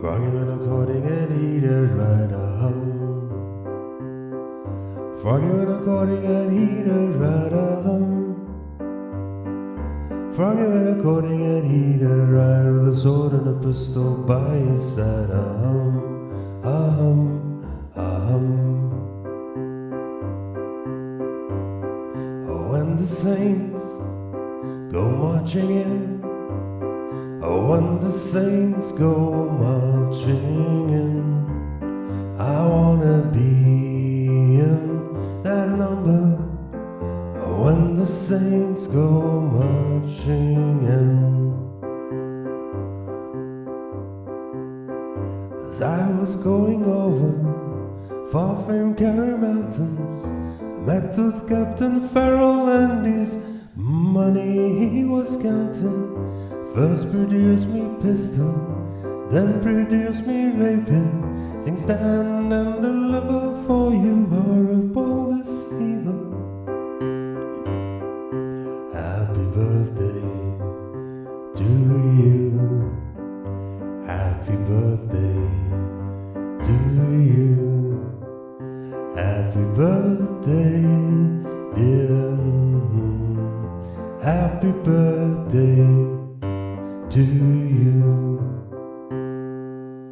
Forgiven according and heated right Forgiven according and heated right Forgiven according and heated right with a sword and a pistol by his side. Oh, when the saints go marching in, oh, when the saints go marching in, I wanna be in that number. Oh, when the saints go marching in. As I was going over far from Kerry Mountains, I met with Captain Farrell and his money he was counting. First produce me pistol, then produce me rapier. Sing stand and deliver, for you are a bold deceiver. Happy birthday to you. Happy birthday to you. Happy birthday, dear. Happy birthday to you.